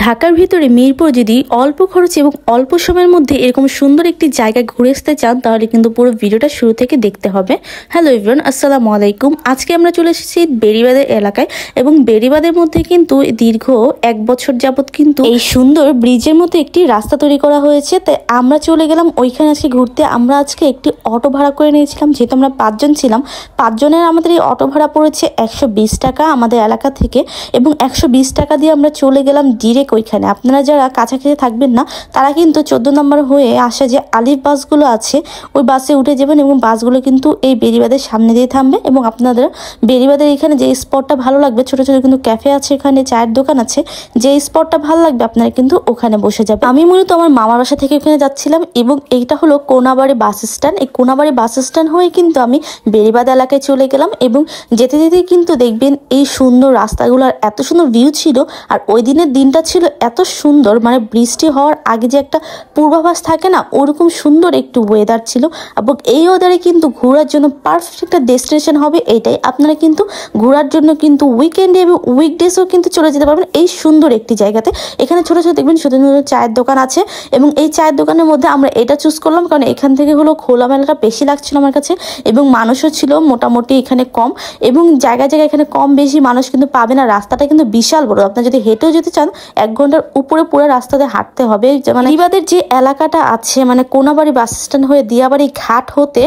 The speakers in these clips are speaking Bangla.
ঢাকার ভিতরে মিরপুর যদি অল্প খরচে এবং অল্প সময়ের মধ্যে এরকম সুন্দর একটি জায়গা ঘুরে আসতে চান তাহলে কিন্তু পুরো ভিডিওটা শুরু থেকে দেখতে হবে। হ্যালো এভরিওয়ান, আসসালামু আলাইকুম। আজকে আমরা চলে এসেছি বেড়িবাঁধের এলাকায় এবং বেড়িবাঁধের মধ্যে কিন্তু দীর্ঘ 1 বছর যাবত কিন্তু এই সুন্দর ব্রিজের মধ্যে একটি রাস্তা তৈরি করা হয়েছে। তাই আমরা চলে গেলাম ওইখানে আজকে ঘুরতে। আমরা আজকে একটি অটো ভাড়া করে নিয়েছিলাম, যেহেতু আমরা 5 জন ছিলাম। 5 জনের আমাদের এই অটো ভাড়া পড়েছে 120 টাকা আমাদের এলাকা থেকে, এবং 120 টাকা দিয়ে আমরা চলে গেলাম ডিরেক্ট ওইখানে। আপনারা যারা কাছাকাছি থাকবেন না তারা কিন্তু 14 নম্বর হয়ে আসা যে আলিফ বাসগুলো আছে ওই বাসে উঠে যাবেন, এবং বাসগুলো কিন্তু এই বেড়িবাঁধের সামনে দিয়ে থামবে। এবং আপনাদের বেড়িবাঁধের এখানে যে স্পটটা ভালো লাগবে, ছোট ছোট কিন্তু ক্যাফে আছে, এখানে চায়ের দোকান আছে, যে স্পটটা ভালো লাগবে আপনারা কিন্তু ওখানে বসে যাবে। আমি মূলত আমার মামার বাসা থেকে ওখানে যাচ্ছিলাম, এবং এইটা হলো কোনাবাড়ি বাস স্ট্যান্ড। এই কোনাবাড়ি বাস স্ট্যান্ড হয়ে কিন্তু আমি বেড়িবাঁধ এলাকায় চলে গেলাম, এবং যেতে যেতে কিন্তু দেখবেন এই সুন্দর রাস্তাগুলোর এত সুন্দর ভিউ ছিল। আর ওই দিনের দিনটা ছিল এত সুন্দর, মানে বৃষ্টি হওয়ার আগে যে একটা পূর্বাভাস থাকে না, ওরকম সুন্দর একটু ওয়েদার ছিল। এবং এই ওয়েদারে কিন্তু ঘোরার জন্য পারফেক্ট একটা ডেস্টিনেশন হবে এইটাই। আপনারা কিন্তু ঘোরার জন্য কিন্তু উইকেন্ডে এবং উইকডেসও কিন্তু চলে যেতে পারবেন এই সুন্দর একটি জায়গাতে। এখানে ছোটো ছোটো দেখবেন সুন্দর সুন্দর চায়ের দোকান আছে, এবং এই চায়ের দোকানের মধ্যে আমরা এটা চুজ করলাম কারণ এখান থেকে হলো খোলামেলাটা বেশি লাগছিল আমার কাছে, এবং মানুষও ছিল মোটামুটি এখানে কম, এবং জায়গায় জায়গায় এখানে কম বেশি মানুষ কিন্তু পাবে না। রাস্তাটা কিন্তু বিশাল বড়, আপনার যদি হেঁটেও যেতে চান 1 ঘন্টার উপরে পুরো রাস্তাতে হাঁটতে হবে। মানে বেড়িবাঁধের যে এলাকাটা আছে, মানে কোনাবাড়ি বাস স্ট্যান্ড হয়ে দিয়াবাড়ি ঘাট হতে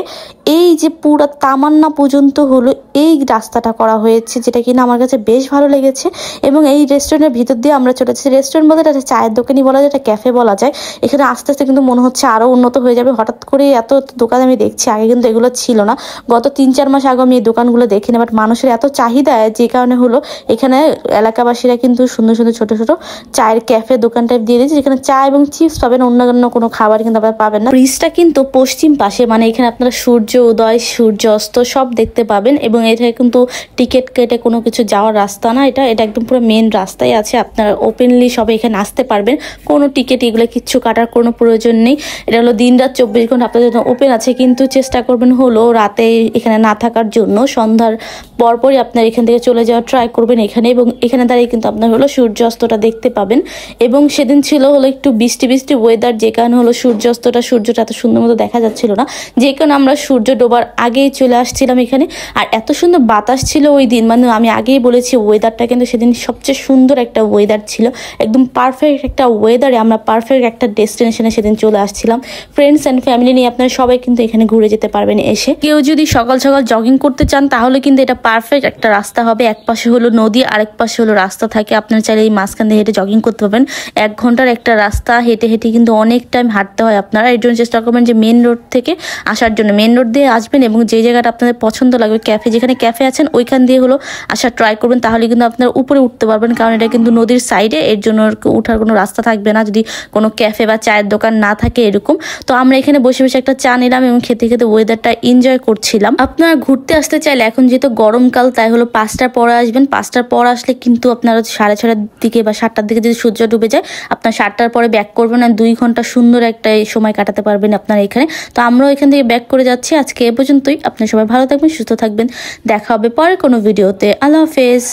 এই যে পুরো তামান্না পর্যন্ত হলো এই রাস্তাটা করা হয়েছে, যেটা কিনা আমার কাছে বেশ ভালো লেগেছে। এবং এই রেস্টুরেন্টের ভিতর দিয়ে আমরা চলে এসেছি। রেস্টুরেন্ট বলতে এটা চায়ের দোকানই বলা যায়, এটা ক্যাফে বলা যায়। এখানে আস্তে আস্তে কিন্তু মনে হচ্ছে আরও উন্নত হয়ে যাবে। হঠাৎ করে এত দোকান আমি দেখছি, আগে কিন্তু এগুলো ছিল না। গত 3-4 মাস আগে আমি এই দোকানগুলো দেখিনি, বাট মানুষের এত চাহিদা যে কারণে হলো এখানে এলাকাবাসীরা কিন্তু সুন্দর সুন্দর ছোট ছোট চায়ের ক্যাফে দোকান টাইপ দিয়ে দিয়েছে, যেখানে চা এবং চিপস পাবেন, অন্যান্য কোনো খাবার কিন্তু আপনারা পাবেন না। ব্রিজটা কিন্তু পশ্চিম পাশে, মানে এখানে আপনারা সূর্য উদয় সূর্য অস্ত সব দেখতে পাবেন। এবং এটা কিন্তু টিকিট কেটে কোনো কিছু যাওয়ার রাস্তা না, এটা একদম পুরো মেন রাস্তায় আছে। আপনারা ওপেনলি সবাই এখানে আসতে পারবেন, কোনো টিকিট এগুলো কিচ্ছু কাটার কোনো প্রয়োজন নেই। এটা হলো দিনরাত 24 ঘন্টা আপনাদের জন্য ওপেন আছে, কিন্তু চেষ্টা করবেন হলো রাতে এখানে না থাকার জন্য। সন্ধ্যার পরপরই আপনার এখান থেকে চলে যাওয়ার ট্রাই করবেন এখানে, এবং এখানে দাঁড়িয়ে কিন্তু আপনার হলো সূর্যাস্তটা দেখতে পাবেন। এবং সেদিন ছিল হলো একটু বৃষ্টি বৃষ্টি ওয়েদার, যে কারণে হলো সূর্যাস্তটা সূর্যটা এত সুন্দর মতো দেখা যাচ্ছিল না, যে কারণে আমরা সূর্য ডোবার আগেই চলে আসছিলাম এখানে। আর এত সুন্দর বাতাস ছিল ওই দিন, মানে আমি আগেই বলেছি ওয়েদারটা কিন্তু সেদিন সবচেয়ে সুন্দর একটা ওয়েদার ছিল, একদম পারফেক্ট একটা ওয়েদারে আমরা পারফেক্ট একটা ডেস্টিনেশনে সেদিন চলে আসছিলাম। ফ্রেন্ডস অ্যান্ড ফ্যামিলি নিয়ে আপনারা সবাই কিন্তু এখানে ঘুরে যেতে পারবেন এসে। কেউ যদি সকাল সকাল জগিং করতে চান তাহলে কিন্তু এটা পারফেক্ট একটা রাস্তা হবে। এক পাশে হলো নদী, আরেক পাশে হলো রাস্তা থাকে, আপনারা চাইলে এই মাঝখান দিয়ে হেঁটে জগিং করতে পারবেন। 1 ঘন্টার একটা রাস্তা হেঁটে হেঁটে কিন্তু অনেক টাইম হাঁটতে হয়। আপনারা এর জন্য চেষ্টা করবেন যে মেন রোড থেকে আসার জন্য, মেন রোড দিয়ে আসবেন, এবং যে জায়গাটা আপনাদের পছন্দ লাগবে ক্যাফে, যেখানে ক্যাফে আছেন ওইখান দিয়ে হলো আসার ট্রাই করবেন, তাহলে কিন্তু আপনারা উপরে উঠতে পারবেন। কারণ এটা কিন্তু নদীর সাইডে, এর জন্য উঠার কোনো রাস্তা থাকবে না যদি কোনো ক্যাফে বা চায়ের দোকান না থাকে এরকম। তো আমরা এখানে বসে বসে একটা চা নিলাম এবং খেতে খেতে ওয়েদারটা এনজয় করছিলাম। আপনারা ঘুরতে আসতে চাইলে এখন যেহেতু গরমকাল তাই হলো 5টার পরে আসবেন। 5টার পর আসলে কিন্তু আপনারা 6:30টার দিকে বা 7টার দিকে যদি সূর্য ডুবে যায় আপনার 7টার পরে ব্যাক করবেন, আর 2 ঘন্টা সুন্দর একটা সময় কাটাতে পারবেন আপনারা এখানে। তো আমরাও এখান থেকে ব্যাক করে যাচ্ছি। আজকে এ পর্যন্তই। আপনারা সবাই ভালো থাকবেন, সুস্থ থাকবেন, দেখা হবে পরে কোনো ভিডিওতে। আল্লাহ হাফেজ।